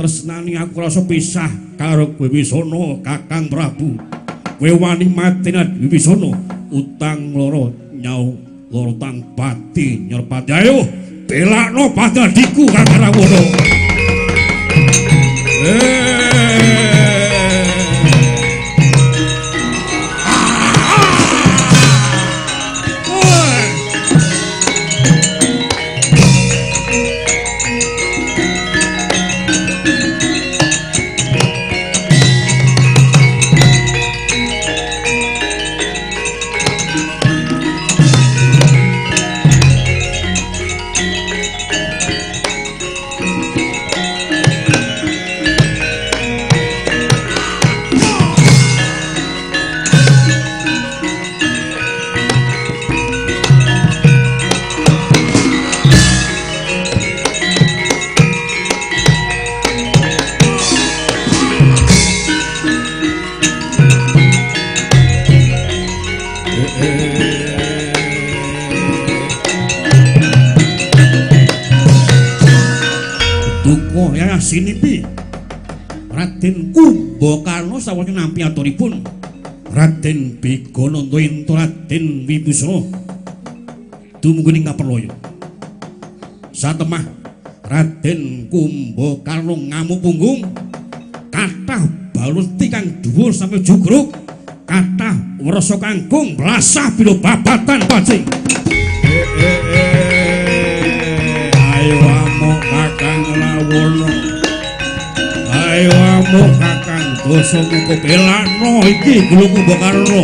tresnani aku rasa pisah karo Wibisana Kakang Prabu. Kowe wani mateni Wibisana utang loro nyau loro tang pati nyerpati. Ayo belakno padadiku Kakang Rawana. Sinipi Raden Kumbakarna sawetara nampi aturipun Raden Begananda ento Raden Wibisana dumugi Kaperloyo. Satemah Raden Kumbakarna ngamuk punggung kathah balesti kang dhuwur sampe jugruk kathah wersa kangkung blasah bila babatan pacing. Ayo amuk Kakang Rawana. Ayo amuk Kakang Dasamuka belakno iki Gulu Kumbakarna.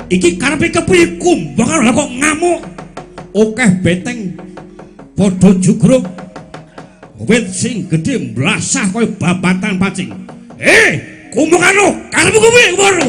Iki karepe kepiye Kumbakarna kok ngamuk? Okeh beteng padha jugruk. Wit sing gedhe mblasah kaya babatan pacing. Kumbakarna, karepmu kepiye Kumbakarna?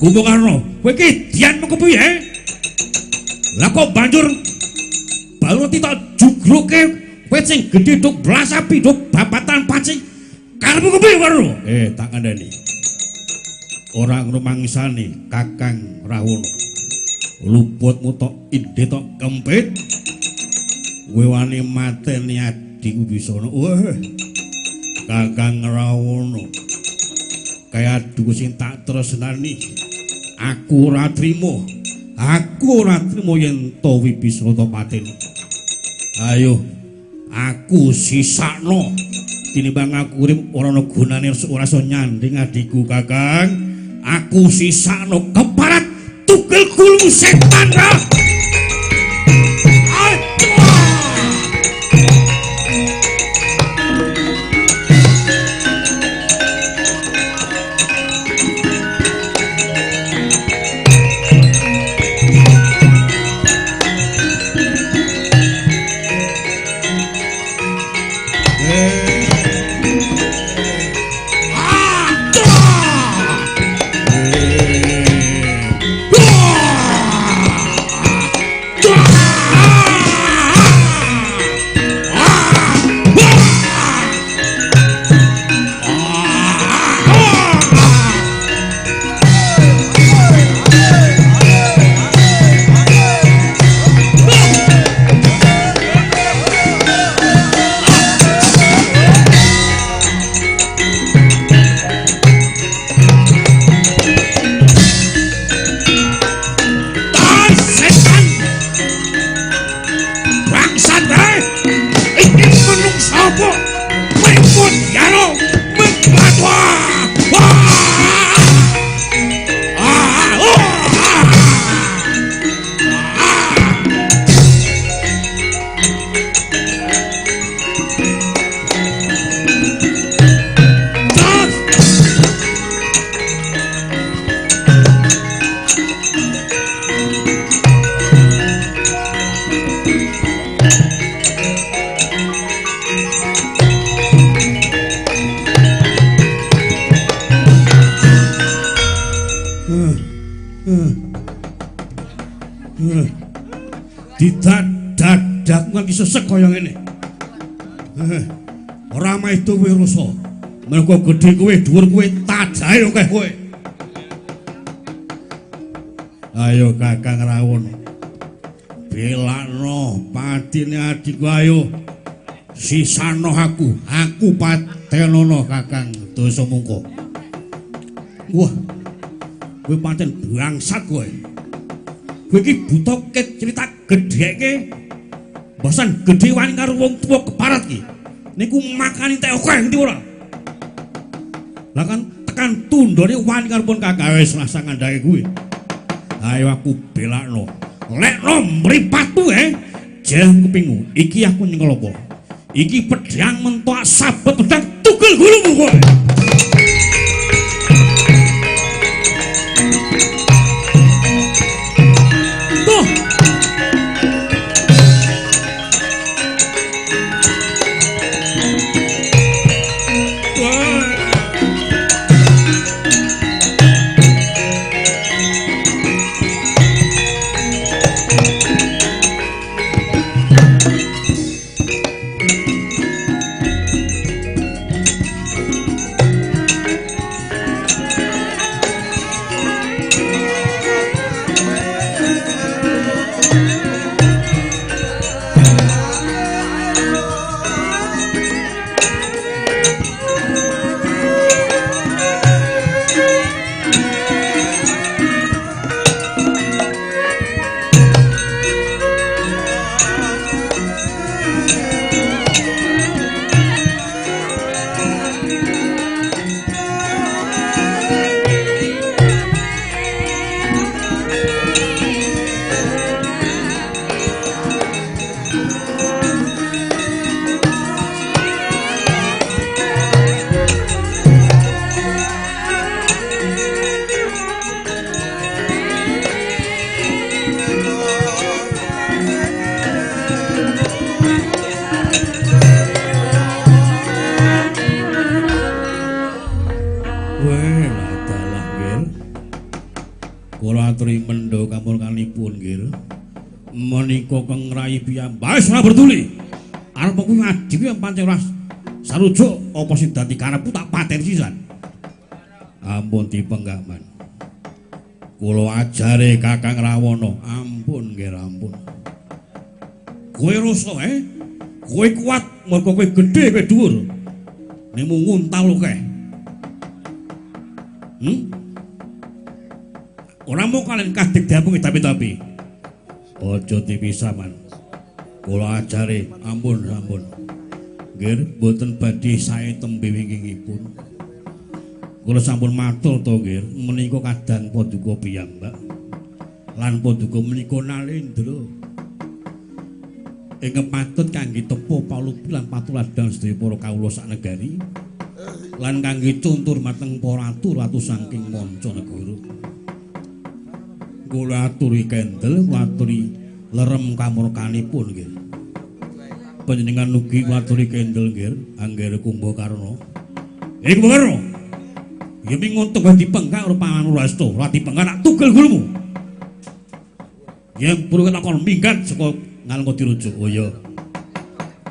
Kumbakarna, kowe iki dianmu kepiye? Lah kok banjur baru tak jugruke wit sing gedhe tok blasah pindho babatan pacing. Karepmu kepiye, Kumbakarna? Tak kandhani. Ora ngrumangsani Kakang Rawana. Luputmu tok ide tok kempit. Kowe wani mateni adikku Wibisana. Kakang Rawana. Kaya aduh sing tak tresnani. Aku ora trimo yen to Wibisana pateni. Ayo aku sisakno tinimbang aku urip ora ana gunane ora iso nyanding adikku Kakang. Aku sisakno keparat tugel kulmu setan ra. iki sesek kaya ngene. Ora maido kowe rasa. Mergo gedhe kowe, dhuwur kowe, tajahe akeh kowe. Ayo Kakang Rawono. Belakno patine adikku ayo. Sisano aku patenono Kakang Dasamungka. Wah. Kowe pancen bangsat kowe. Kowe iki buta cerita gedheke. Bosan gedhe wani karo wong tuwa keparat iki. Niku makani entek akeh ngerti ora? Lah kan tekan tundone wani karo pun Kakang wis rasa ngandhake kuwi. Ayo aku belakno. Lekno mripatmu jeng kupingmu. Iki aku nyekel apa? Iki pedhang mentok sabet pedhang tugel gulumu kowe. Wis ora berduli. Arep aku ngaji kuwi pancen ora sarujuk apa sing dadi karepku tak pateni sisan. Ampun dipenggaman. Kula ajare Kakang Rawono. Ampun nggih ampun. Kowe rasa kowe kuat mergo kowe gedhe kowe dhuwur. Nemu nguntal akeh. Ora mung kalian kadek diampungi tapi. Aja dipisah man. Kula ajare ampun. Nggih, mboten badhe sae tembe wingkingipun. Kula sampun matur to nggih, menika kadang paduka piyambak. Lan paduka menika nalendra. Ingkang patut kangge tepa palupi lan patuladang sedaya para kawula saknegari. Lan kangge contur mateng para ratu saking manca negara. Kula aturi kendel, aturi lerem kamurkanipun nggih. Panjenengan ugi waturi kendel nggih Angger Kumbakarna. Kumbakarna. Ya minguntuk wae dipengkak ora Panurasta, ora dipengkak nak tugel gulumu. Ya perlu takon minggat saka ngalengka dirujuk. Oh ya.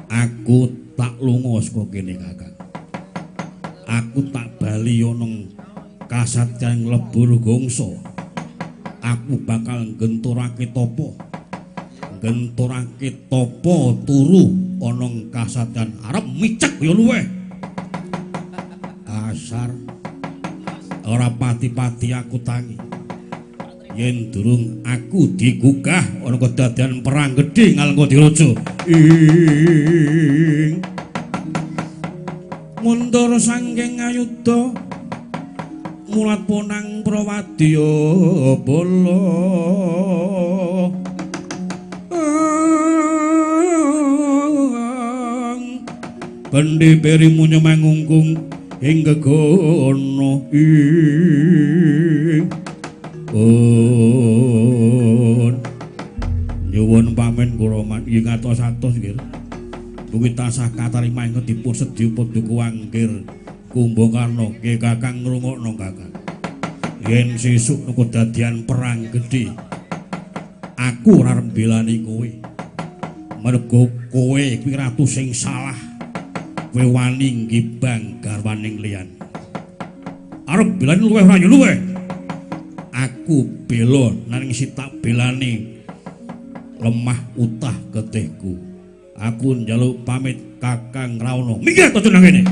Aku tak lunga saka kene Kakang. Aku tak bali ana kasatyan lebur gongso. Aku bakal genturake topo turu ana kasatyan arep micek ya luweh. Asar ora pati-pati aku tangi. Yen durung aku digugah ana kedadian perang gedhe ngalengka diraja. Mundur sangking ayuda mulat ponang prawadya bala. Bandhe berimu nyemangungkung ing gegono nyuwun pamen kula mangi ngatos-atos nggih. Kuwi tasah katarima ing dipun sedya paduka Angger Kumbakarna nggih Kakang ngrungokno Kakang. Yen sesuk kedadian perang gedhe aku ora arep belani kowe. Mergo kowe kuwi ratu sing salah. Kowe wani nggibang garwaning liyan. Arep belani luweh ora luweh. Aku bela nanging si tak belani lemah utah getihku. Aku njaluk pamit Kakang Rawana. Minggir to nang kene.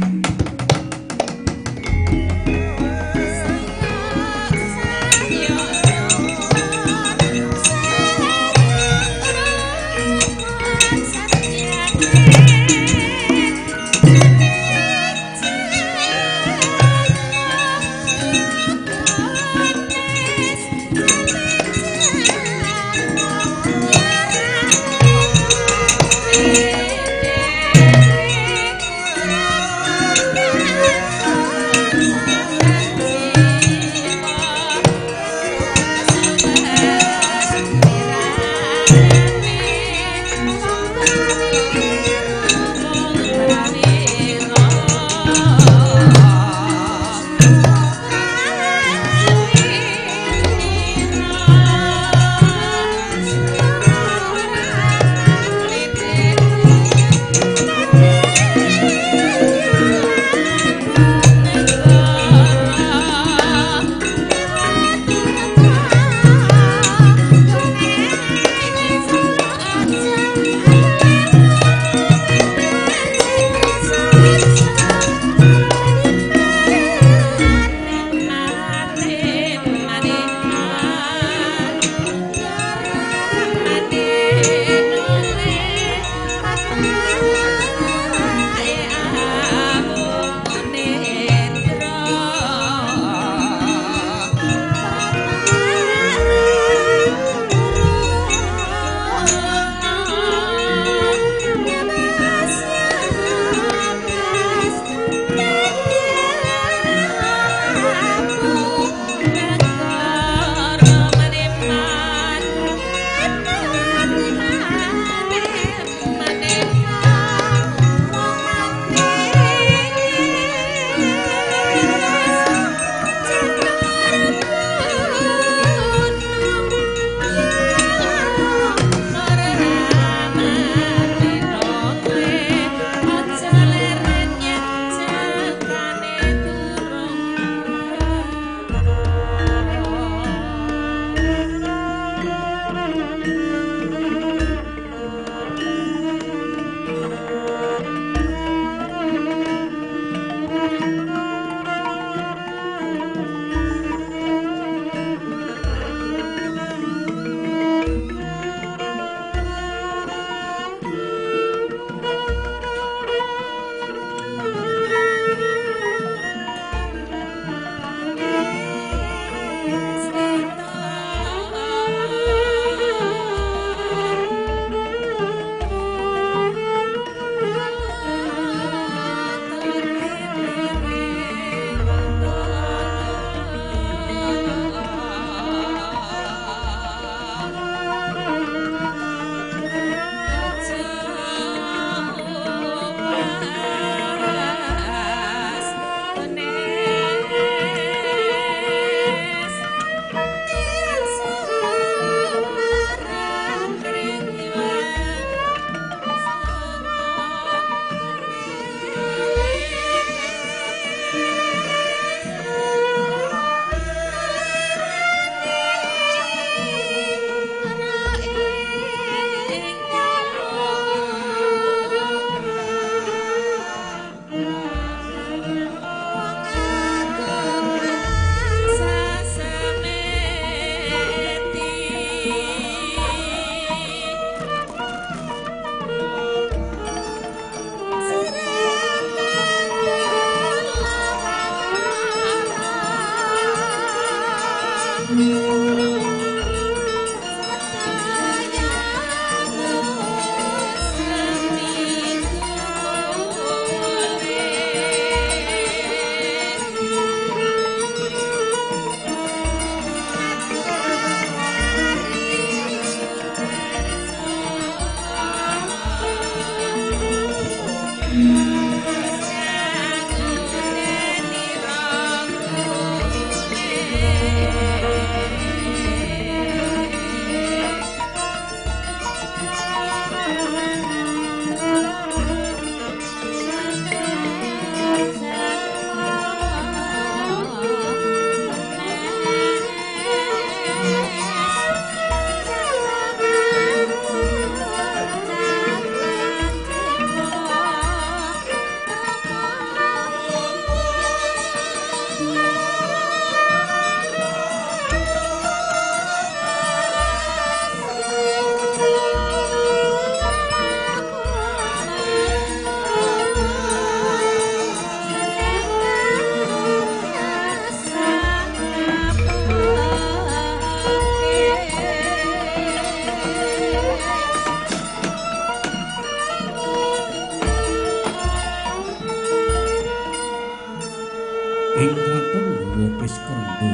ing kraton Wukis Krendha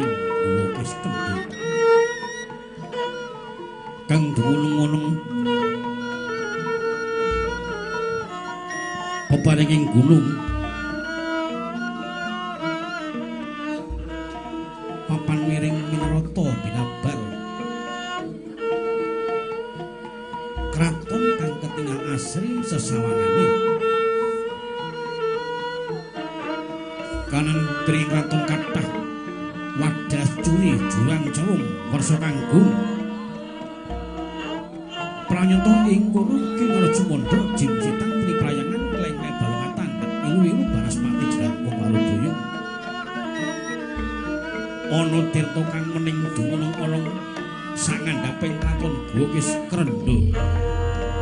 ing Wukis Kendhing kang dumunung-unung peparinging gunung papan miring minarata binabar kraton kang ketingal asri sesawanane kanan kring kraton kathah wadas curi jurang cerung wersa kanggung pranyata ing kono Ki Sumandra jimjitan priprayangan kleng-kleng balungatan ilu-ilu Banaspati Jrang Kumbaludaya ana tirta kang mening dumunung ana sangandhaping kraton Wukis Krendha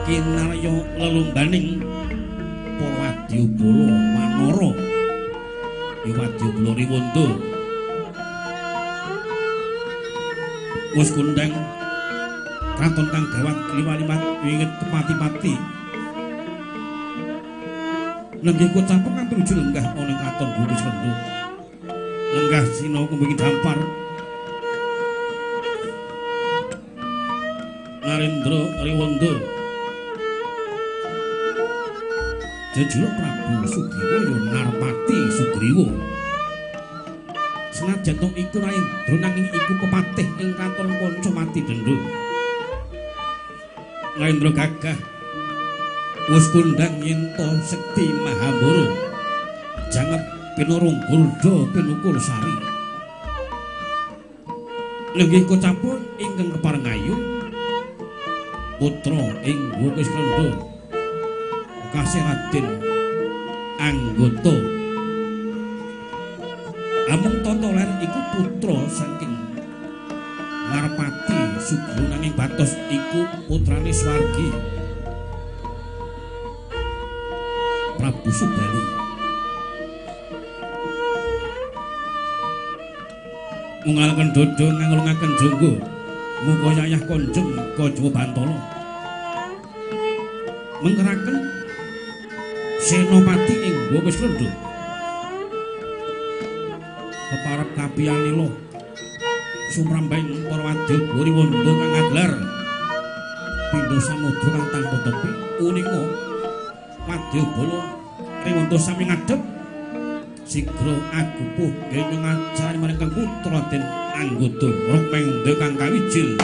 kinarya lelungganing para wadyabala Wanara wadyabala Riwanda wis kundang kraton kang gawat liwat-liwat wingit kepati-pati lenggih kocapok kang pinuju lenggah ana kraton Wukis Krendha lenggah sina kumbing dampar Narendra Riwanda Jejuluk Prabu Sugriwa ya Narpati Sugriwa senajan to iku Narendra nanging iku pepatih ing kraton Pancamati Dendha Narendra gagah wis kundang yen to sekti Mahabara janget pinurung Gurda pinukur sari lenggih kocapun ingkang keparengayu putra ing Wukis Krendha kasih Raden Anggota amung tata ler iku putra saking Narpati Sugriwa nanging Bathos iku putrane Swargi Prabu Subali ngalaken dodo ngangulungaken jonggo muga yayah konjeng Kajawa Bantala mengkeraken Senopati ing Wukis Krendha keparep kapiyanila sumrambing para wadyabala Riwanda kang ngaglar pindha samudra kang tanpa tepi uninga wadyabala Riwanda sami ngadhep sigra agupuh dene ngacari marang kang putra den Anggota Rupendra kang kawijil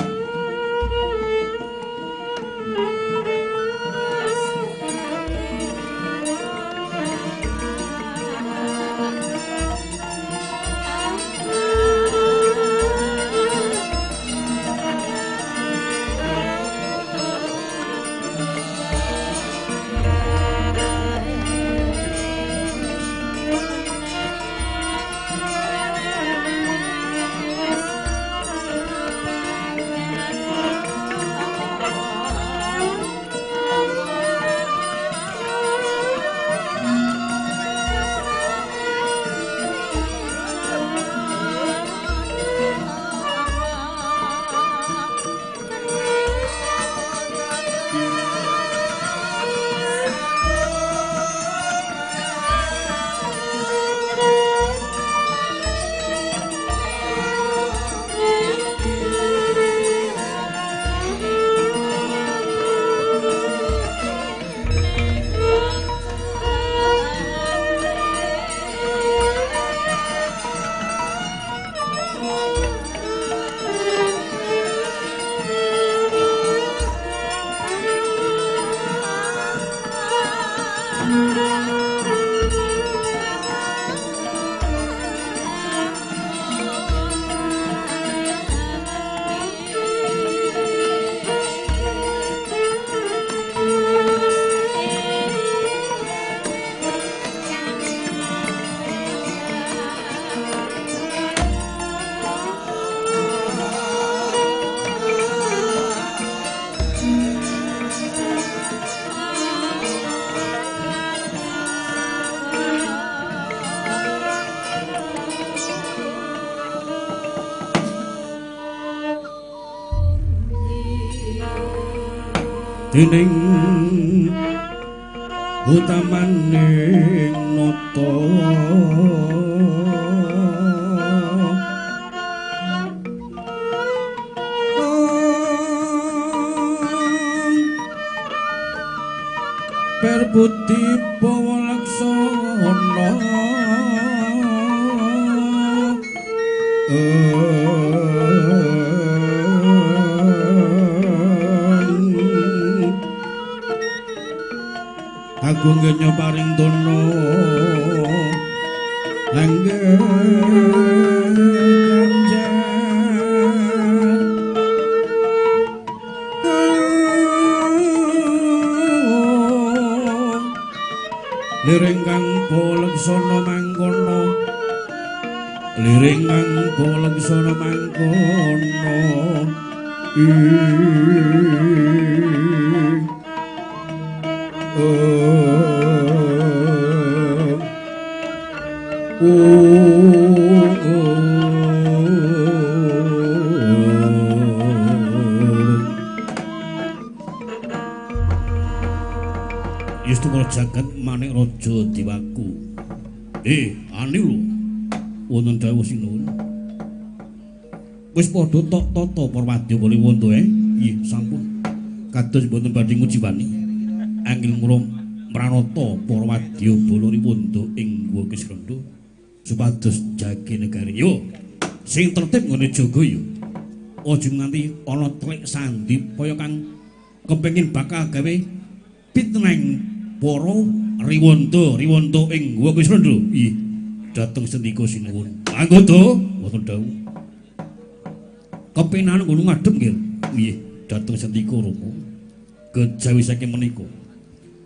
dening utamaning nata perbuti pawalaksana agung genya paring dono langgeng liring kang polaksana mangkono liring kang polaksana mangkono Yustumara jagat manik raja diwaku. Ani lho. Wonten dawuh sinuwun. Wis padha tok tata Parwadya Kaliwanda Nggih, sampun. Kados mboten badhe ngujiwani. Anggil murum Pranata Parwadya Balariwanda ing Guwa Kisrandha supados jagi negari. Yo, sing tertib ngene jaga yo. Aja nganti ana trik sandi kaya kang kepengin bakal gawe pitneng para riwanda ing Guwa Kisrandha. Ih, dateng sendika sinuwun. Anggota mboten dawuh. Kepenan ngono ngadep nggih. Nggih, dateng sendika Rama. Kejawi saking menika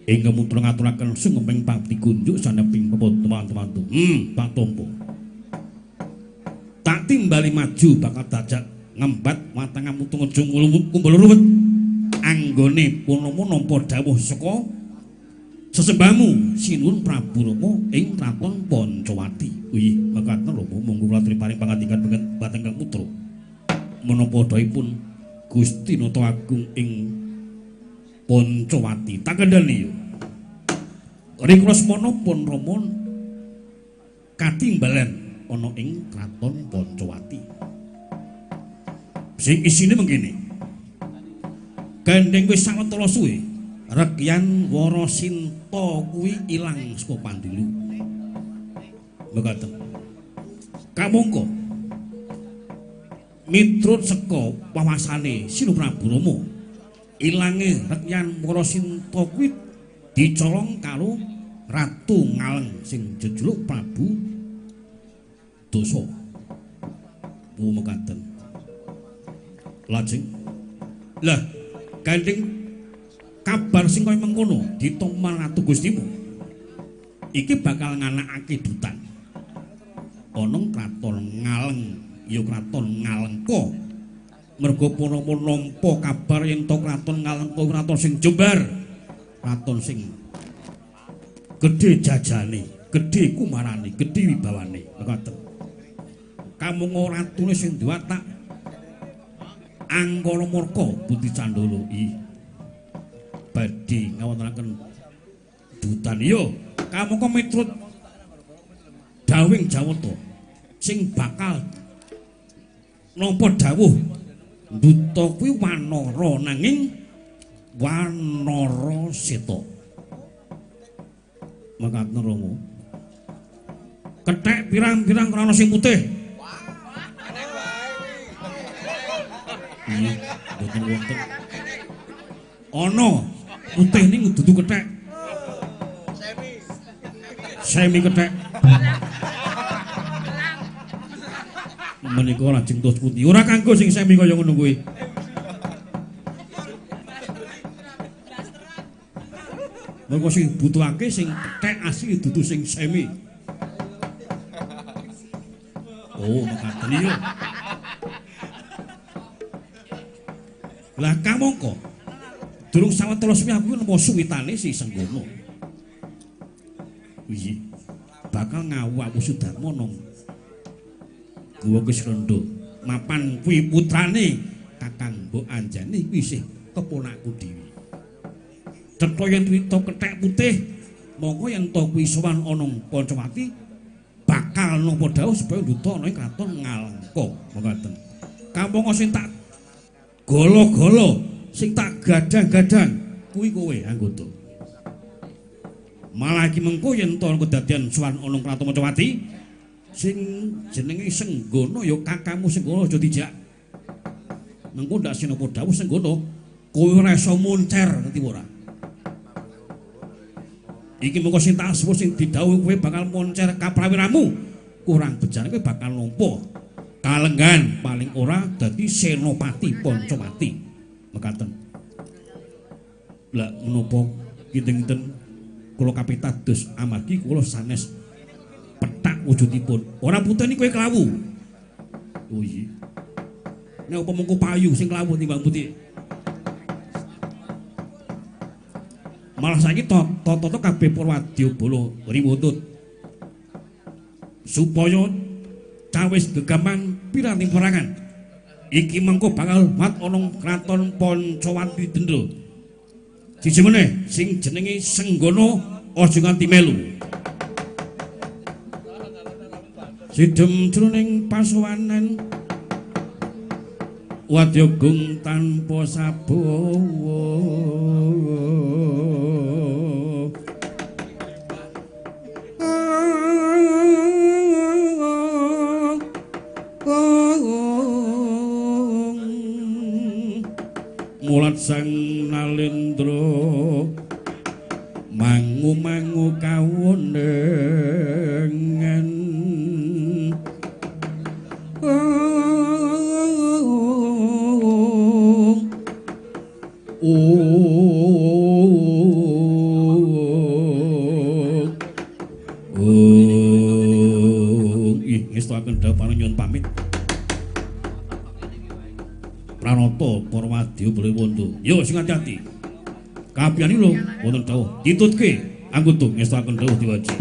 ingkang mutra ngaturaken sumeping pangtikunjuk saneping teman-teman. Pak Tompo. Tak timbali maju bakal dajak ngembat watangamu tunggu kumpul ruwet anggone punama nampa dawuh saka sesembahmu Sinuwun Prabu Rama ing Kraton Pancawati. Wih, mekaten Rama monggo kula paring pangandikan bateng Kang Putra. Menapa daipun Gusti Nata Agung ing Pancawati tak kendhani yo. Riklasmana pun Rama katimbalan ana ing Kraton Pancawati. Sing isine mengkene. Gandeng wis sawetara suwe Rekyan Warasinta kuwi ilang saka Pandilu. Mekaten. Kamangka miturut saka wawasane Sinuwun Prabu Rama ilange Rekyan Warasinta kuwi dicolong karo Ratu Ngaleng sing jejuluk Prabu Dosa. Mekaten. Lajeng lah gandeng kabar sing kaya mengkono ditomar Ratu Gustimu iki bakal nganakake dutan ana Kraton Ngaleng ya Kraton Ngalengka merga punapa nampa kabar yen to Kraton Ngalengka kraton sing jembar kraton sing gedhe jajane gedhe kumarane gedhe wibawane mekaten kamung ratune sing diwatak Angkara Murka Buti Candala badhe ngawontenaken dutan yo kamangka miturut dawing Jawata sing bakal nampa dawuh duta kuwi Wanara nanging Wanara Seta. Mekaten Rama. Kethek pirang-pirang krana sing putih. Iya, boten wonten. Ana putih ning dudu kethek. Semi kethek. Menika lajeng tos putih. Ora kanggo sing semi kaya ngono kuwi. Mergo sing butuhake sing kethek asli dudu sing semi. Oh, mekaten iya. Lah kamangka durung sawetara suwi aku napa suwitane si Senggono. Iya. Bakal ngawu aku Sudarma nang Guwa Kisrandha. Mapan kuwi putrane Kakang Mbok Anjani kuwi isih keponakku dhewe. Cetha yen crita kethek putih Monggo yen to kuwi sowan ana Pancawati bakal napa dawuh supaya nduta ana ing kraton Ngalengka mekaten. Kamangka sing tak golo-golo sing tak gadang-gadang kuwi kowe anggota. Malah iki mengko yen to kedadian sowan ana kraton Pancawati sing jenenge Senggana ya kakangmu Senggana aja dijak. Mengko ndak sinapa dawuh Senggana kowe ora iso muncer ngerti ora? Iki mengko sing tak suwun sing didhawuhi kowe bakal moncer kaprawiramu. Kurang bejane kowe bakal nampa kalenggan paling ora dadi senopati Pancawati. Mekaten. Lah menapa kinten-kinten kula kapitados amargi kula sanes petak wujudipun. Ora putih kowe klawu. Oh iya. Nek apa mengko payu sing klawu timbang putih. Malah saiki toto kabeh para wadyabala riwutut supaya cawis gegaman piranti perangan iki mengko bakal mat ana kraton Pancawati Dendra. Siji meneh sing jenenge Senggana aja nganti melu. Sidhem jroning pasowanan Wadyagung tanpa sabawa. Mulat sang Nalendra mangu-mangu kawonengan. Ngestakaken dawuh paring pamit. Pranata para wadyabala wonten. Yo sing ati-ati. Kabiyane lho wonten dawuh ditutke anggota ngestakaken dawuh diwaji.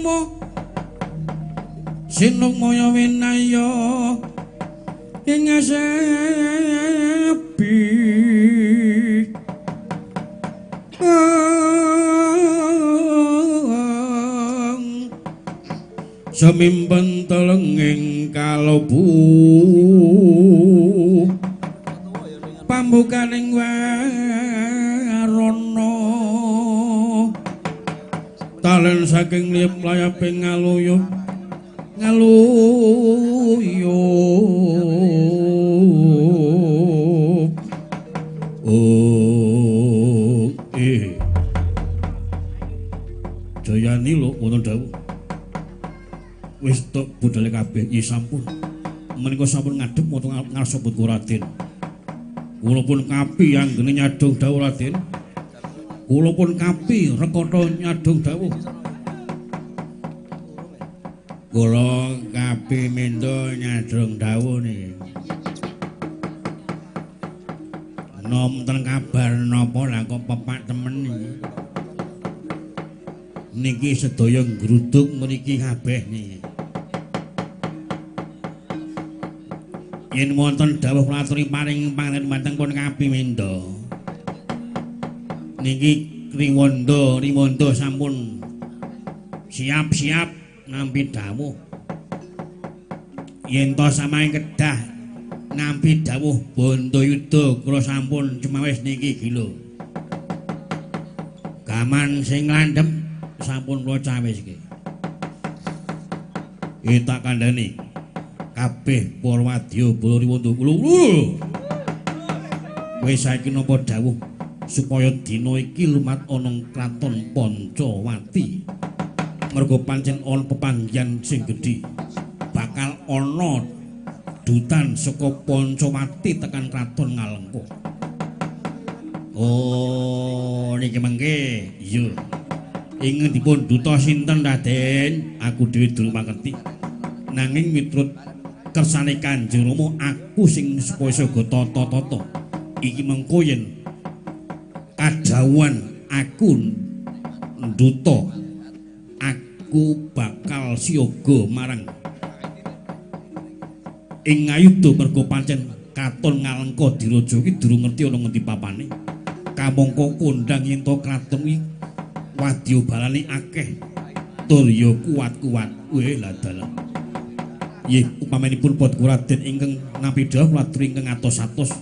mo sinung moyo winaya ing sepi semimpen telenging kalebu pambukaning warana talen saking lip layaping ngaluyu Jayani lho wonten dawuh wis tok budale kabeh ya sampun menika sampun ngadhep moto ngarsa putu Raden kula pun kapi anggene nyadong dawuh Raden kula pun kapi rekata nyadong dawuh kula kapi mendo nyadong dawuh niki nom ten kabar napa lah kok pepak temen niki sedaya ngruduk mriki kabeh niki yen wonten dawuh laturi paring panganten pun kapi mendo niki riwanda sampun siap-siap nampi dawuh yen to samaing kedah nampi dawuh Bandayuda kula sampun cemawis niki gila gaman sing landhep sampun kula cawis iki tak kandhani kabeh para wadya bala riwanda kula wis saiki napa dawuh supaya dina iki lumat ana kraton Pancawati mergo pancen ana pepanggihan sing gedhe bakal ana dutan saka Pancawati tekan kraton Ngalengka oh niki mengke iya ing dipun duta sinten Raden aku dhewe durung mangerti nanging miturut kersane Kanjeng Rama aku sing supaya saga tata-tata iki mengko yen kadhawuhan aku nduta aku bakal siaga marang ing Ngayuda mergo pancen katon Ngalengka diraja iki durung ngerti ana ngendi papane kamangka kondhang yen to kraton iki wadya balane akeh tur ya kuat-kuat lah dalan nggih upamanipun Padha Raden ingkang nampi dawuh latri ingkang atos-atos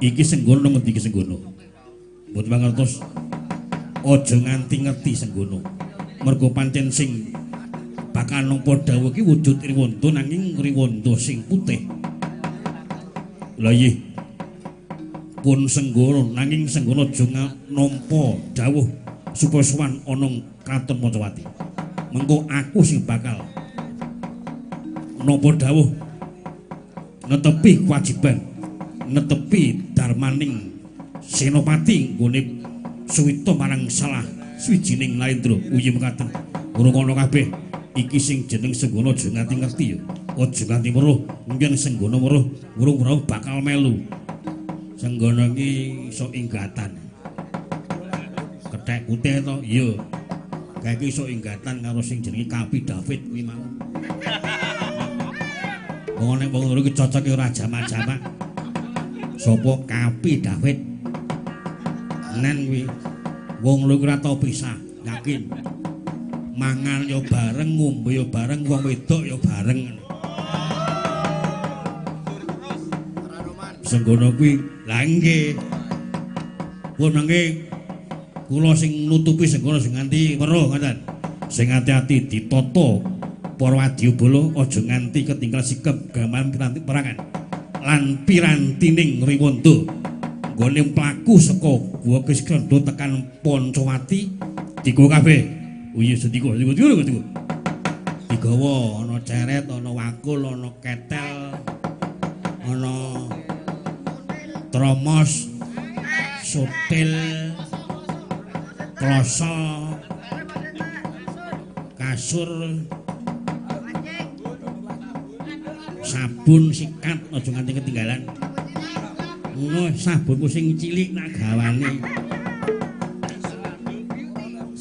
iki senggono ngendi iki senggono mboten mangertos aja nganti ngerti senggono mergo pancen sing bakal nampa dawuh iki wujud riwanda nanging riwanda sing putih lha nggih pun senggono nanging senggono aja nampa dawuh supaya sowan ana kraton Pancawati mengko aku sing bakal nampa dawuh netepi kewajiban netepi darmaning Senopati nggone suwita marang salah swijining Narendra uyi mekaten ngono kabeh iki sing jeneng senggono aja nganti ngerti ya aja nganti weruh mungkin senggono weruh bakal melu senggono iki iso inggatan kethek putih to iya kae iki iso inggatan karo sing jenenge Kapi David kuwi mau wong nek wong loro iki cocoke ora jamak-jamak sapa Kapi David nen kuwi wong loro ora tau pisah yakin mangan yo bareng ngombe yo bareng wong wedok yo bareng senggono kuwi lha nggih pun mangke kula sing nutupi senggono sing nganti weruh ngoten sing ati-ati ditata para wadyabala aja nganti ketinggal sikep gaman piranti perangan lan pirantining riwanda nggone mlaku saka Guwa Kiskrandha tekan Pancawati digawa kabeh uyi sediko digawa ana ceret ana wakul ana ketel ana tromos sutil kloso kasur sabun sikat aja nganti ketinggalan ngono sabunku sing cilik nak gawane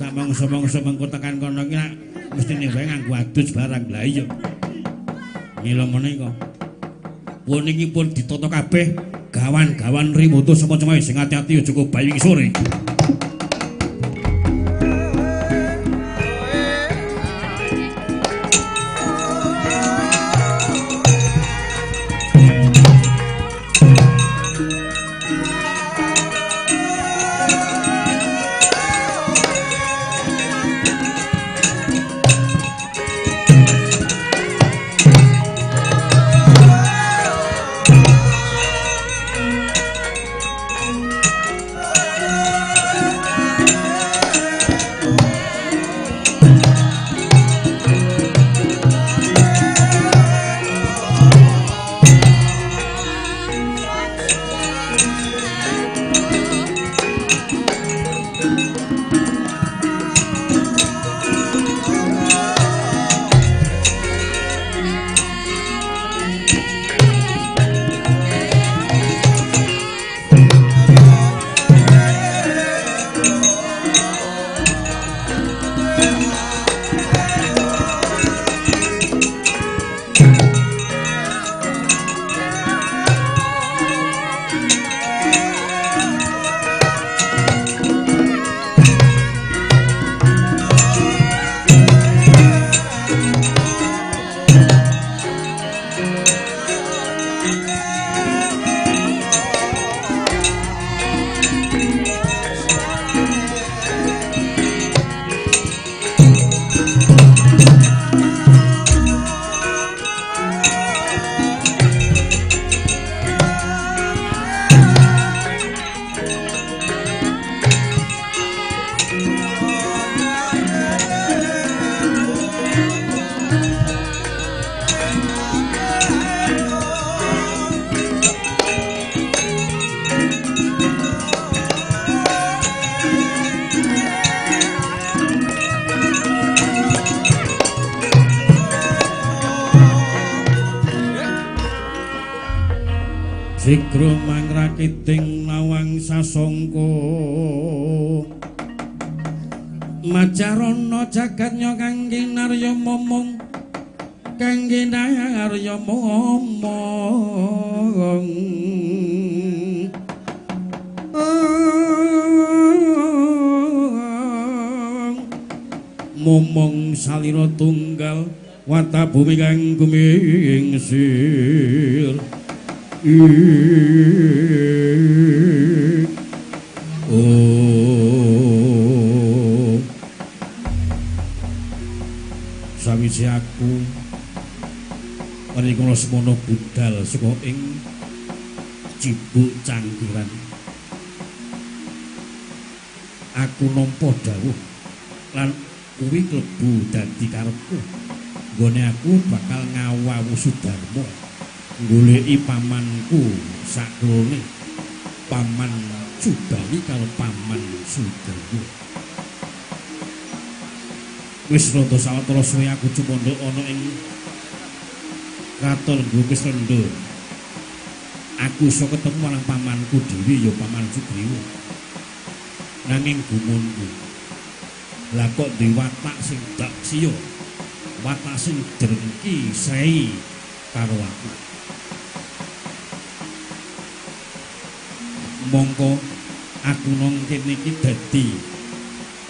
sak mangsa-mangsa mengko tekan kono iki mestine wae nganggo adus barang. Lah iya. Mila menika. Pun iki pun ditata kabeh gawan-gawan Rimata sapa cemahe sing ati-ati aja kok bayi sore. Sigra mangrakiting lawang sasangka macarana jagatnya kangge narya momong kangge narya momong momong salira tunggal wata bumi kang gumingsir sawise aku rikala semono budal saka ing Cibuk Cangkiran aku nampa dawuh lan kuwi klebu dadi karepku nggone aku bakal ngawawu Sudarma goleki pamanku saklone paman Subali karo paman Sudarma. Wis rada sawetara suwe aku cumandha ana ing Kraton Gumis Renda. Aku iso ketemu marang pamanku dhewe ya paman Sugriwa. Nanging gumunku. Lah kok watak sing dak siya, watak sing drengki sei karo aku. Mongko aku nang kene iki dadi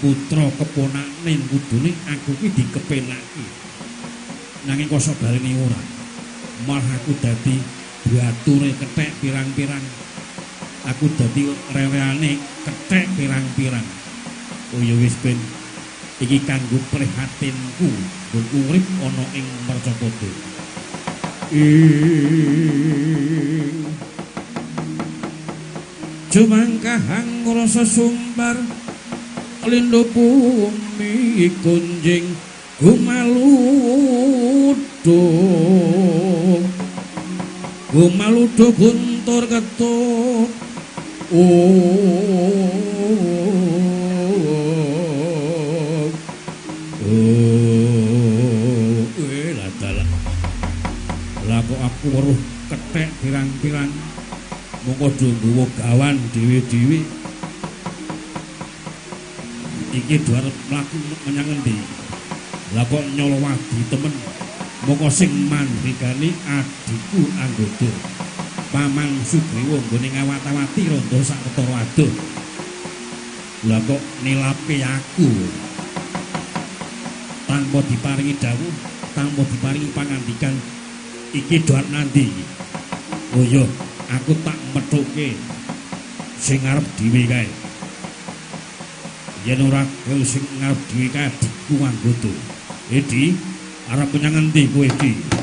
putra keponakne kudune aku iki dikepenake. Nanging kok sabarene ora. Malah aku dadi bature kethek pirang-pirang. Aku dadi reweane kethek pirang-pirang. Oh ya wis ben iki kanggo prihatinku nggon urip ana ing Mercapada. Jumangkahang rasa sumbar lindo bumi kunjing gumaludo guntur ketuk lah kok aku weruh kethek pirang-pirang mongko do nggawa gawan dhewe-dhewe Iki dua arep mlaku menyang endi? Lah kok nyolowadi temen. Moko sing mandhegani adikku Anggoda. Paman Sugriwa nggone ngawat-awati randa sawetara adoh. Lah kok nilape aku tanpa diparingi dawuh, tanpa diparingi pangandikan iki doan nanti. Oh iya, aku tak methuke sing arep dhewe kae. Yen ora kowe sing ngarep dhewe kae adikku Anggoda. Edi, arep menyang endi kowe iki?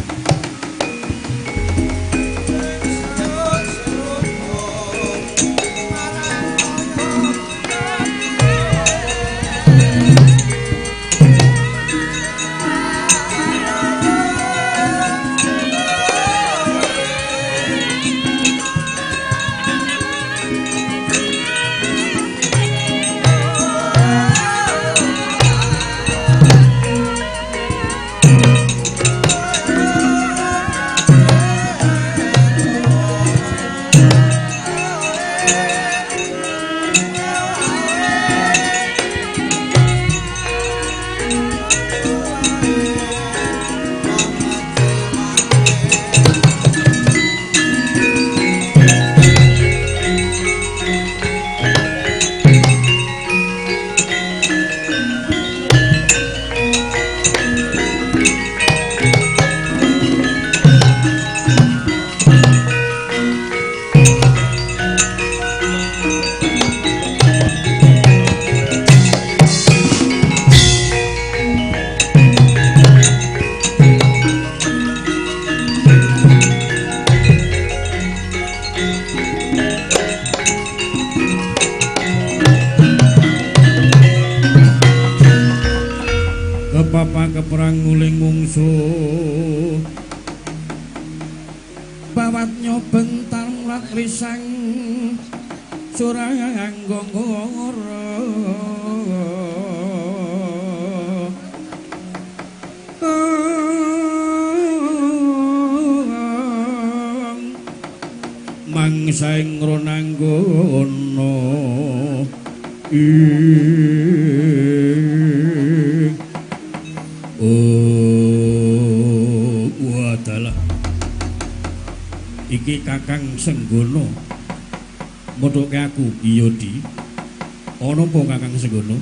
Keperang nguling mungsuh bawatnya bentar mulat risang surang gonggoro mangsaing ronanggono wadalah iki Kakang Senggono modhoke aku iya Di ana apa Kakang Senggono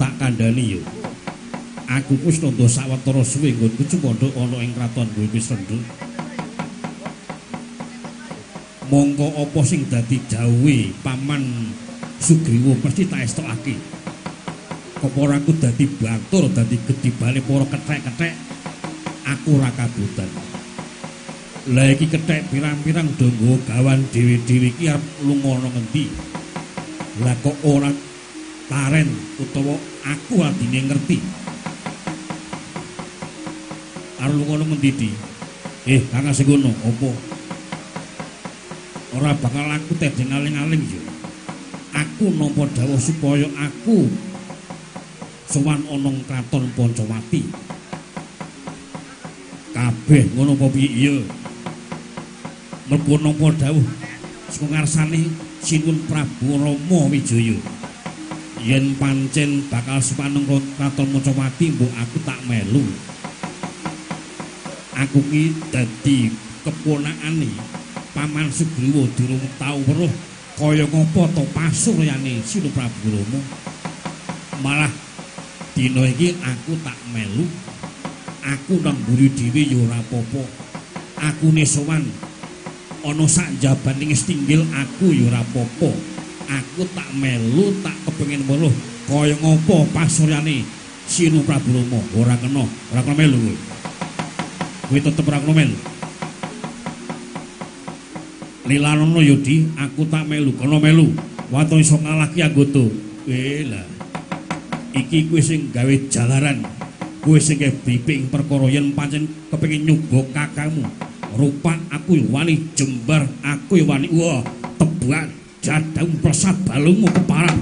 tak kandhani yo aku wis nanda sawetara suwe nggonku cemondhok ana ing kraton kowe wis rendheng mongko apa sing dadi dawuhe Paman Sugriwa mesti tak estokake kepara aku dadi batur dadi gedhibane para kethek-kethek aku ora kabutan lah iki kethek pirang-pirang donggo gawan dhewe-dhewe iki arep lunga nang endi lah kok ora taren utawa aku adine ngerti arep lunga nang endi Di Kakang Senggono apa ora bakal aku tedeng aling-aling yo aku nampa dawuh supaya aku sowan ana kraton Pancawati kabeh ngono apa piye iya mergo nampa dawuh saka ngarsane Sinuwun Prabu Rama Wijaya yen pancen bakal supaneng kraton Pancawati mbok aku tak melu aku ki dadi keponakane Paman Sugriwa durung tau weruh kaya ngapa to pasuryane Sinuwun Prabu Rama malah dina iki aku tak melu aku nang mburi dhewe ya ora apa-apa aku ne sowan ana sak jabaning stinggil aku ya ora apa-apa aku tak melu tak kepengin weruh kaya ngapa pasuryane Sinuwun Prabu Rama ora kena melu kowe tetep ora kena melu Lilanono ya Di aku tak melu kena melu waton iso ngalahke Anggoda lah iki kowe sing gawe jalaran kowe sing briping perkara yen pancen kepengin nyoba kakangmu rupa aku yo wani jembar aku yo wani wah tebak jadang prasat balungmu keparang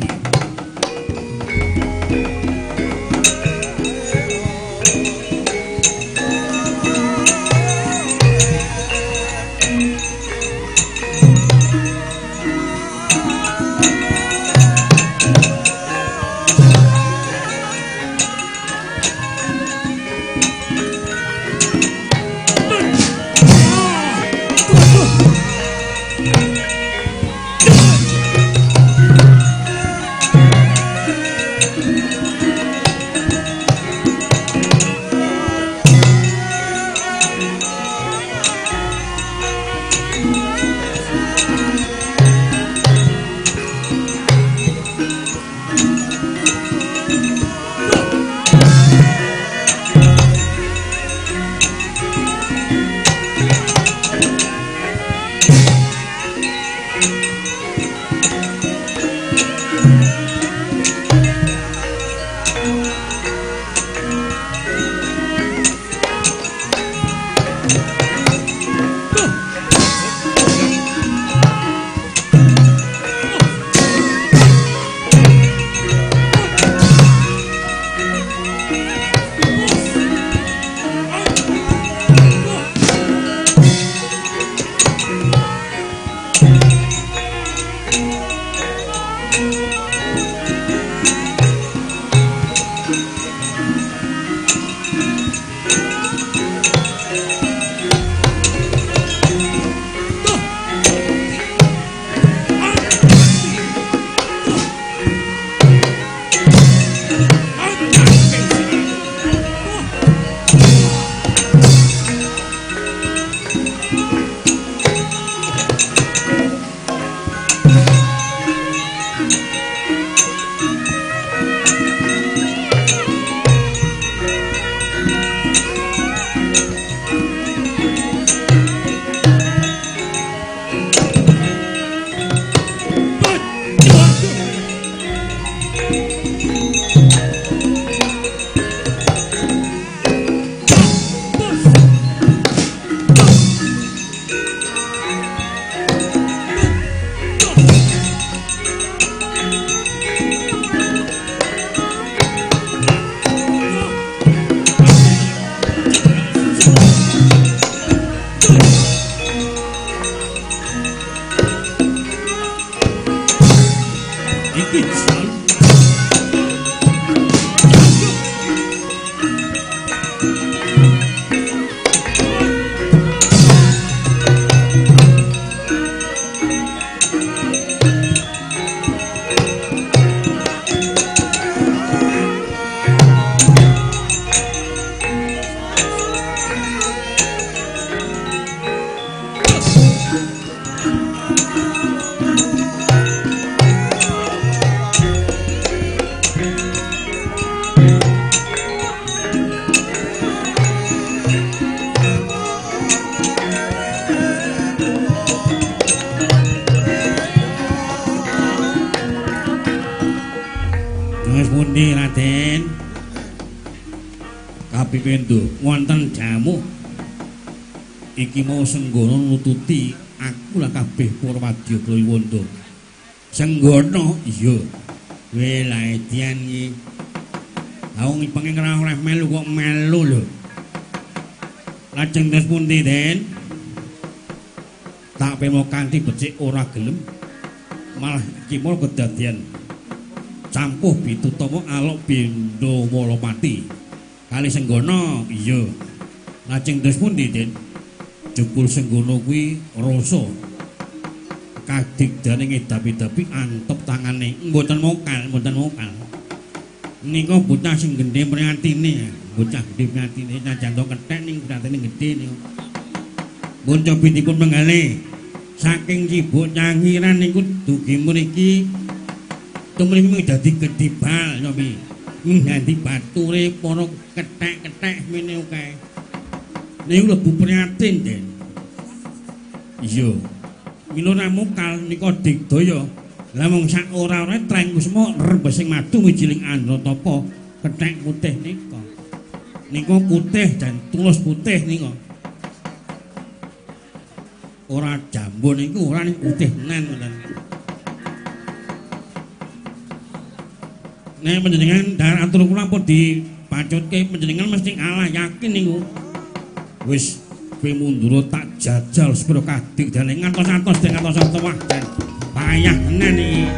Pundi Raden? Kapipendo wonten jamu. Iki mau Senggono nututi aku lah kabeh para wadya Kliwanda. Senggono iya. Kowe la edian iki. Wong pengen ora oleh melu kok melu lho. Lajeng terus pundi, Den? Tak pemo kanthi becik ora gelem. Malah iki mau kedadian campuh Bitutawa alok Bendo Wolopati. Kali Senggono iya. Lajeng terus pundi, Den? Jebul Senggono kuwi rasa kadigdane ngedapi-dapi antep tangane mboten mokal. Nika bocah sing gendhe priatine, bocah gedhe priatine jantung kethek ning priatine gedhe niku. Mun cobitipun menggale saking Cibuk Cangiran niku dugi mriki tumriki dadi gedibal nyobi. Nganti bature para kethek-kethek mene kae. Niku lebu priatin, Den. Iya. Mila namukal nika digdaya. Lah mung sak ora-ora treng kusma rebesing madu wijiling Andratapa kethek putih nika. Nika putih dan tulus putih nika. Ora jambon niku ora putih tenan ngoten. Nek panjenengan dahar atur kula pun dipacutke panjenengan mesti kalah yakin niku. Wis kowe mundur tak jajal sepiro kadigdane ngantos-antos ngantos tewah dan payah tenan iki.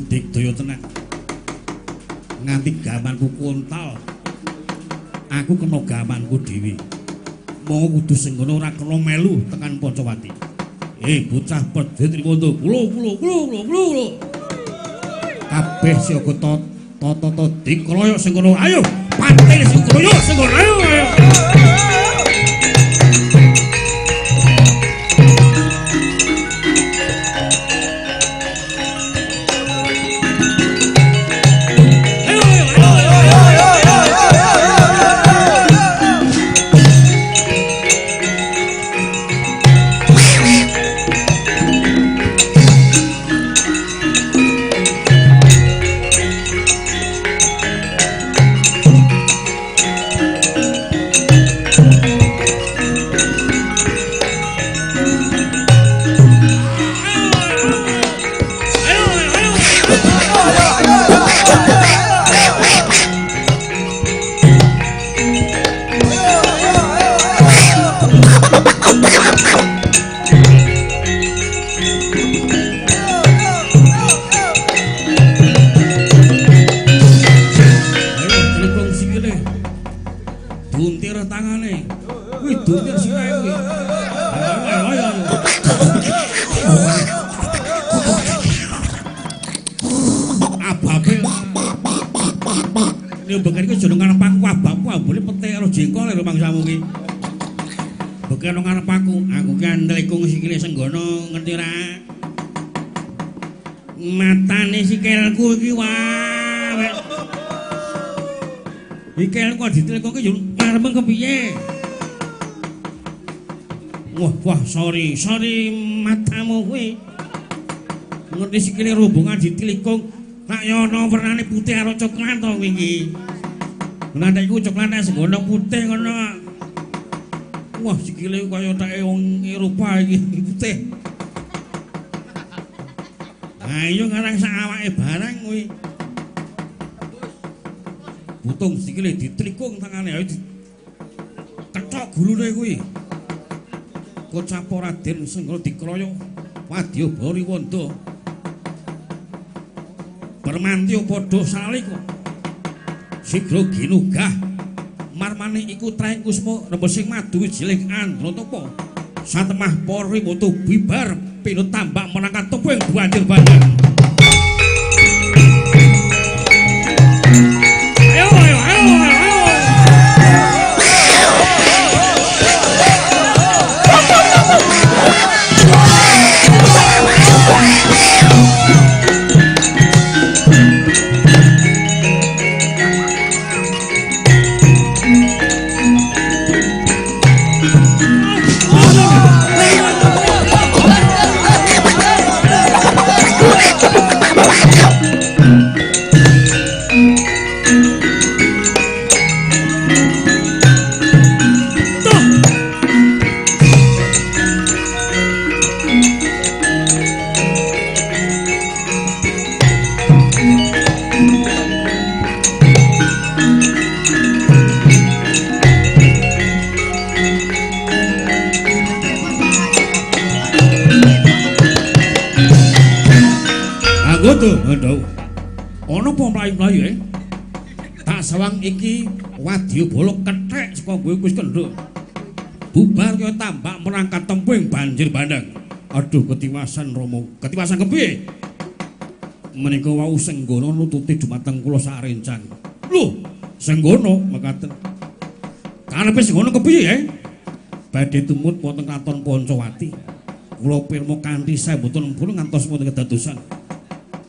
Digdaya tenan. Nganti gamanku kontol. Aku kena gamanku dhewe. Monggo kudu sing ngono ora kena melu tekan Pancawati. Bocah Pedhe Triwanda, kulo. Kabeh siaga tata dikroyok sing ngono. Ayo, pantene sing kroyok sing ngono. Ayo. Iki kok ditelekake yo arep kepiye? Wah, sorry matamu kuwi. Ngerti sikile rombongan ditelikung tak yo ana wernane putih karo coklat to wingi. Nek iku coklat segono putih ngono. Wah, sikile kaya take wong Eropa iki putih. Ayo ngarang sak awake barang kuwi. Butung sikile ditlikung tangane ayo kethok gulune kuwi. Kocap Raden Senggara dikroyong wadya Bariwanda. Permantya padha salika. Sigra ginugah marmane iku Traing Kusma rembesing madu jiling Andratapa. Satemah Pariwanda bibar pinut tambak menangkan tepung banjir bandang. Ayo ayo ayo ayo. Aduh, ana apa mlayu-mlayu tak sawang iki wadya bala kethek saka kowe wis kendhuk. Bubar kaya tambak merangkat tempung banjir bandang. Aduh ketiwasan Rama, ketiwasan kepiye? Menika wau Senggana nututi dumateng kula sak rencang. Lho, Senggana mekaten. Karepe Senggana kepiye badhe tumut wonten Kraton Pancawati. Kula pirma kanthi sambutan pun ngantos wonten kedadosan.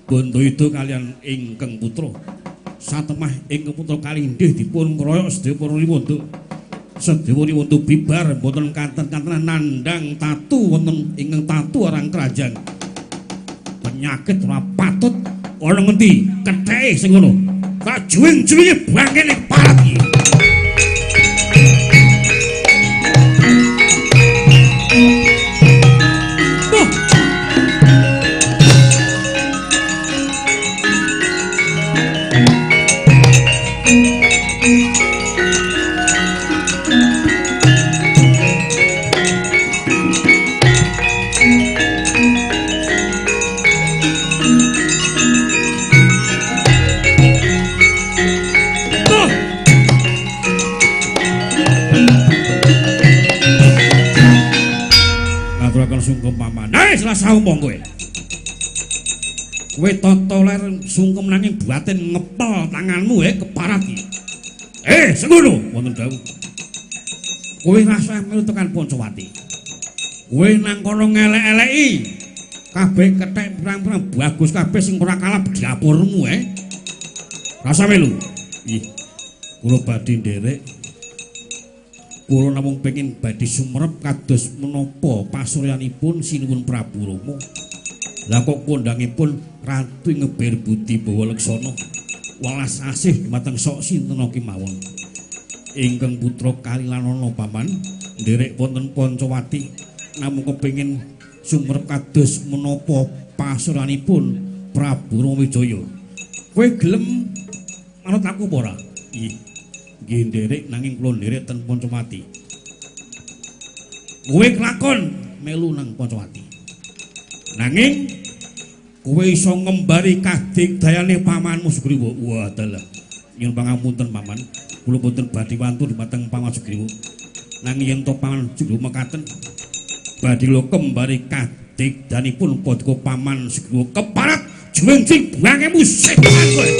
Bandayuda kalian ingkang putra satemah ingkang putra kalindih dipun ngroyok sedaya para Riwanda. Sedaya Riwanda bibar boten kanten-kantenan nandhang tatu wonten ingkang tatu arang kerajaan. Penyakit ora patut ana ngendi ketheke sing ngono. Tak juwing-juwinge bangkene parat iki. Sungkem paman. Selasa omong kowe. Kowe tata ler sungkem nanging batin ngepel tanganmu keparat iki. Sengono wonten dawuh. Kowe rasane melu tekan Pancawati. Kowe nang kono ngelek-eleki kabeh kethek pirang-pirang bagus kabeh sing ora kalah dapurmu Rasa melu. Ih. Kula badhe nderek. Kula namung pengin badhe sumerep kados menapa pasuryanipun Sinuwun Prabu Rama. Lah kok kondhangipun Ratu Ngeber Budi Bawa Leksana welas asih dumateng sok sinten kemawon. Ingkang putra Kalilanana paman nderek wonten Pancawati namung kepengin sumerep kados menapa pasuryanipun Prabu Ramawijaya. Kowe gelem manut aku apa ora? Nggih nderek nanging kula nderek ten Pancawati. Kowe kelakon melu nang Pancawati. Nanging kowe iso ngembari kadigdayane pamanmu Sugriwa. Wah dalah. Nyuwun pangapunten paman. Kula boten badhe wantu dumateng Paman Sugriwa. Nanging yen to Paman Sugriwa mekaten badhe kula kembari kadigdanipun padha Paman Sugriwa keparat jwenjing bangemu setan kowe.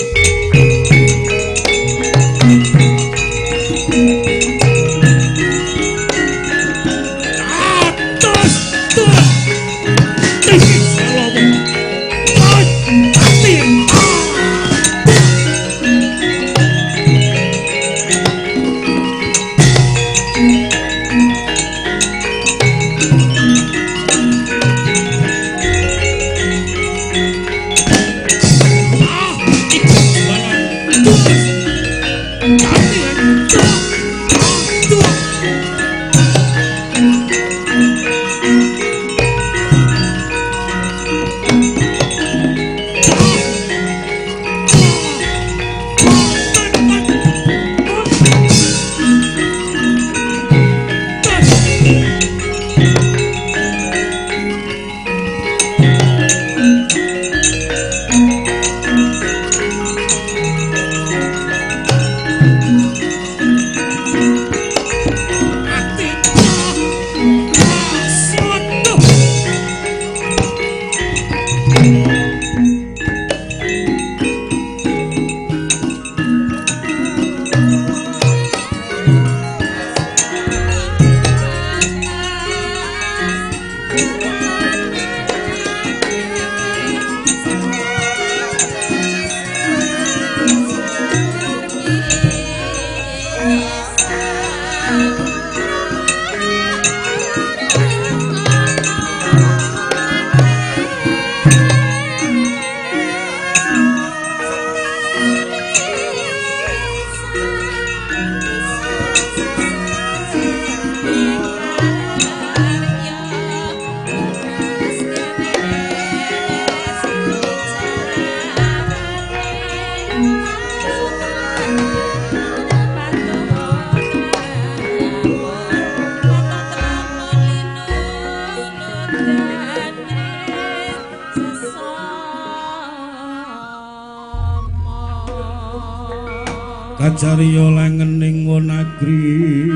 kacariya langening wonagri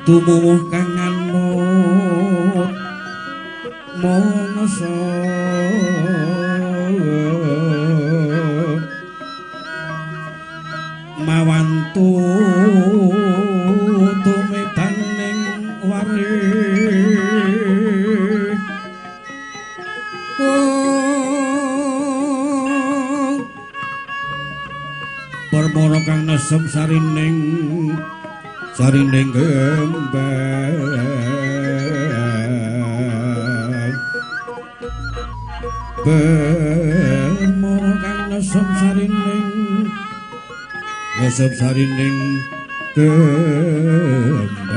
tumuwuh kang anut mangsa mawantu tumedaning wari permana kang nesep sarining gembeng permana kang nesep sarining gembeng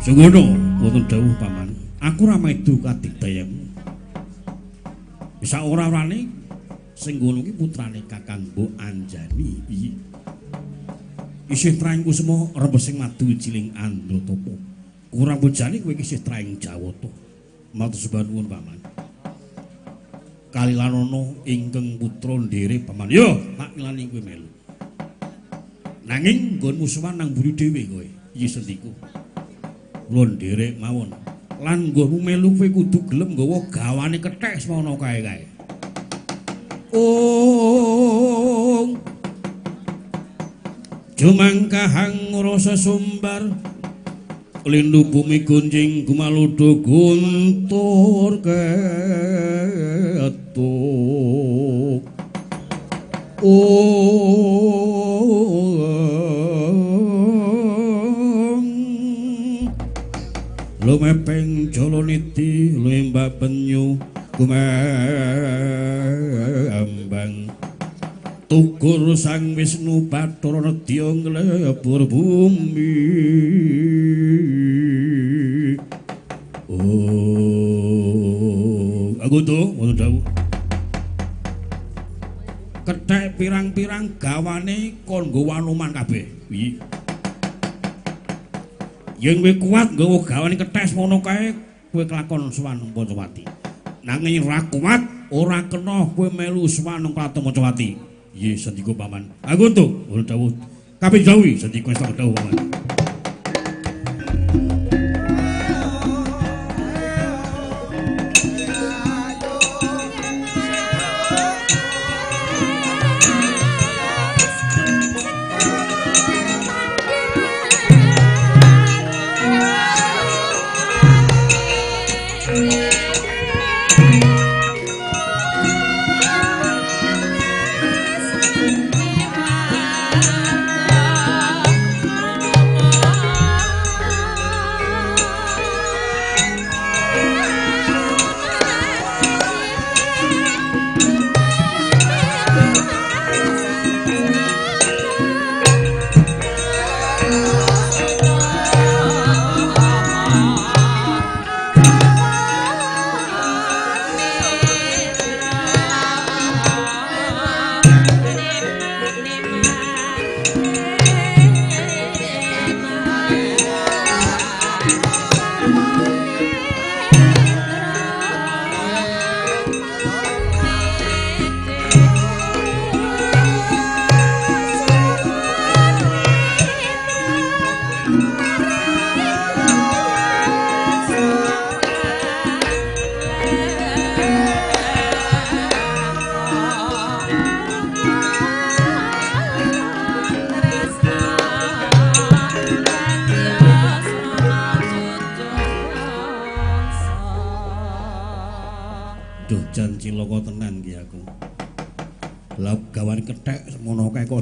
Sungguhno wonten dawuh paman, aku ra medu kadigdayamu. Bisa ora-orane sing ngono ki putrane Kakang Mbok Anjani piye? Isih traengku semua rebesing madu ciling Andratapa. Kurang bojane kowe iki isih traeng Jawata. Matur sembah nuwun paman. Kalilanono ingkang putra nderek paman. Yo, tak milani kowe melu. Nanging nggonmu sowan nang mburi dhewe kowe. Iya sendiku. Kula nderek mawon. Lan nggonmu melu kowe kudu gelem nggawa gawane kethek semono kae-kae. Jumangkahang rasa sumbar lindu bumi gunjing gumaludo guntur ketuk lumepeng joloniti lembah penyu kumembang tukur sang Wisnu Bathara Nedya nglebur bumi aku tuh ngono dawuh kethek pirang-pirang gawane kon nggo Wanoman kabeh piye yen kowe kuat nggawa gawane kethek semono kae kowe kelakon sowan Pancawati nanging ra kuat ora kena kowe melu sowan Kraton Pancawati. Iya sendiko paman. Aku tuh ngono dawuh. Kabeh jawi sendiko wis tak dawuh paman.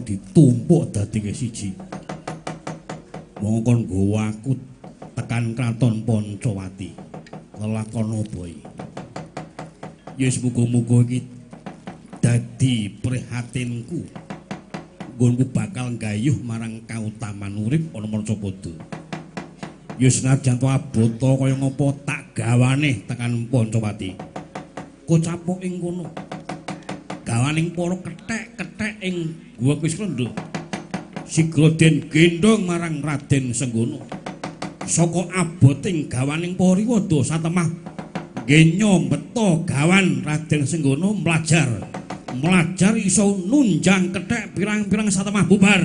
Ditumpuk dadi siji. Mongkon nggawa aku tekan Kraton Pancawati. Lelakon apa iki? Ya muga-muga iki dadi prihatinku. nggonku bakal nggayuh marang kautaman urip ana Marcapada. Ya senajan to abota kaya ngapa tak gawane tekan Pancawati. Kocapuk ing kono. Gawaning para kethek-kethek ing Guwa Krisnanda. Sigra den gendhong marang Raden Senggono. Saka aboting gawaning Pariwada satemah genya mbeta gawan Raden Senggono mlajar iso nunjang kethek pirang-pirang satemah bubar.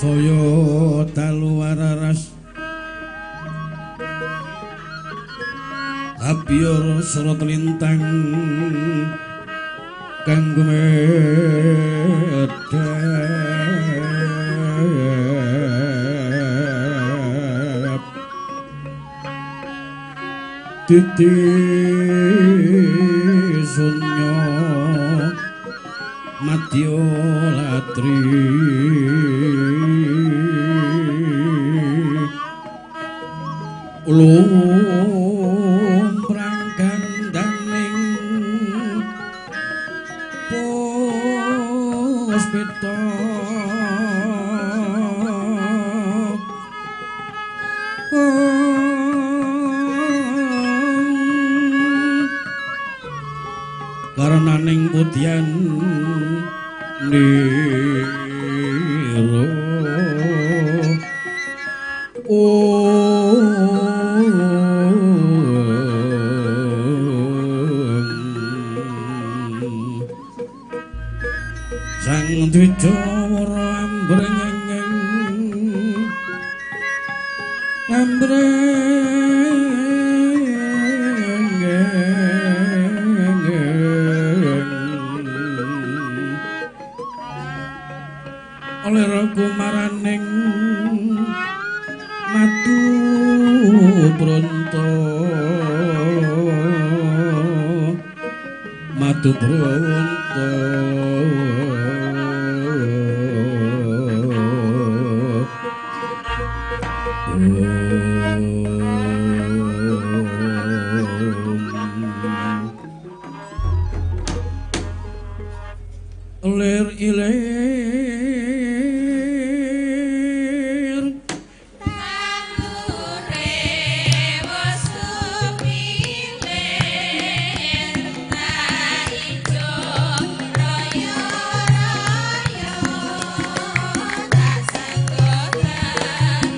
Saya dalu wararas Abiyor surat lintang kang gumedhep titi sunyo madya latri lumprang gandaning puspita karnaning putyan niro sang dijawara ambrengeng ambreng Madu Bronto Madu Bronto Lir ilir Tanure wis sumilir ta ijo royo royo tak senggotan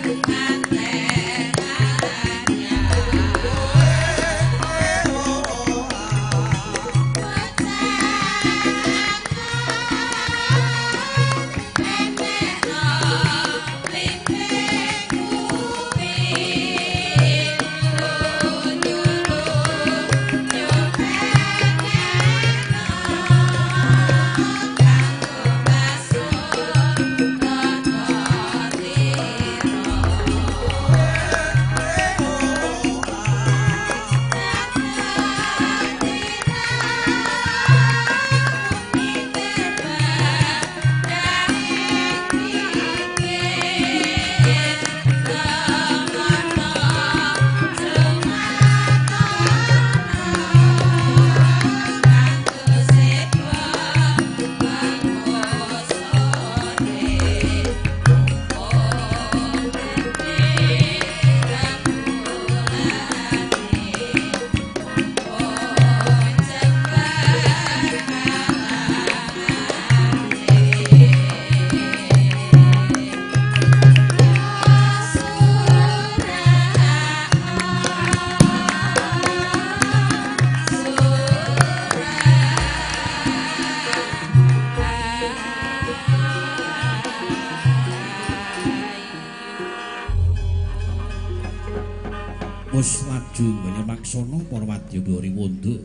Wis laju nyemaksana para wadyabari wanda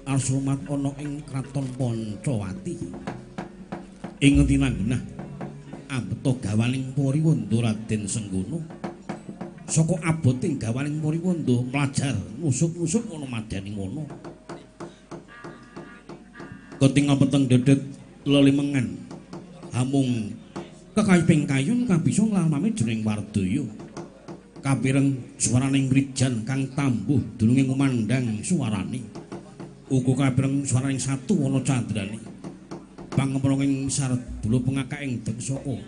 Arsumat ana ing kraton Pancawati ing tinanggenah ambeta gawaning Pariwanda Raden Senggono saka aboting gawaning Pariwanda mlajar nusuk-nusuk ana madyaning mono ketingal peteng dedet lelimengan hamung kekayiping kayun kabisa nglamame jeneng Wardaya kapireng swaraning mrijan kang tambuh dununge ngumandhang suwarane uga kapireng swaraning satu ana candrane pangempronging sardula pengakaing dengsaka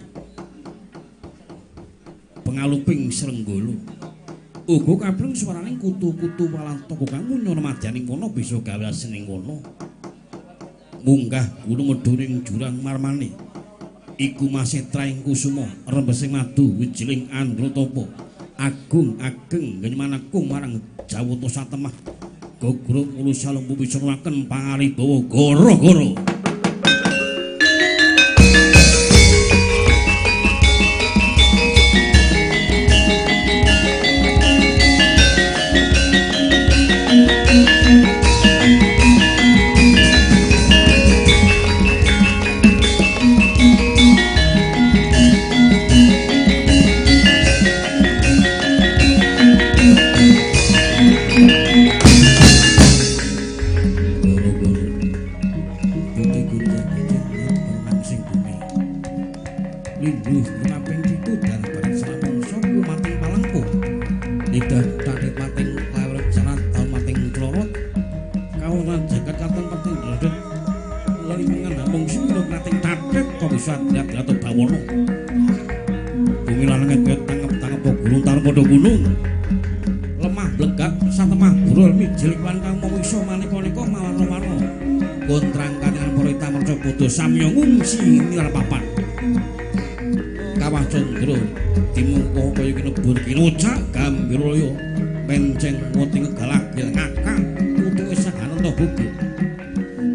pengaluping srenggala uga kapireng swaraning kutu-kutu walantaka kang munyana madyaning kono bisa gawe asening kono munggah gunung medhuring jurang marmane iku masetraing kusuma rembesing madu wijiling andratapa agung ageng ngenymanakung marang Jawata satemah gogro mulu salumbu bisa nuwaken pangaribawa gara-gara samya ngungsi nilar papan kawah candra dimungko kaya kinebur kinocak gambiraya menceng woti ngegalak ngakak utuhe sahananta bubu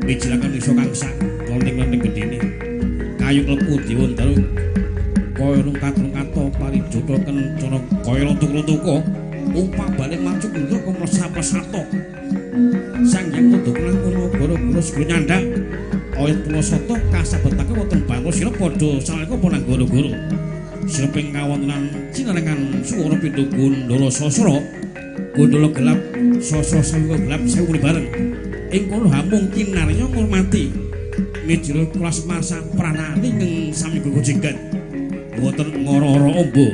wijilakan iso kangsak lonting-lonting gedene kayu klepu diwondalu kaya rungkat-rungkato parijata kencana kaya luntuk-luntuka umpak balik macuk nduk kemlesap-lesato sang yang kudu kenang kono gara-gara segera nyandang Oyot Punosata kasabetake wonten Bangsa Sira padha saleka ponang goro-goro. Sileping kawontenan cinarengan swara pintu Gundala Sasra. Gundala gelap sasa sewu gelap sewu bareng. Ing kono hamung kinarya ngurmati Mijil kelas masa pranani ing sami gogojengan. Wonten ngora-ora ombo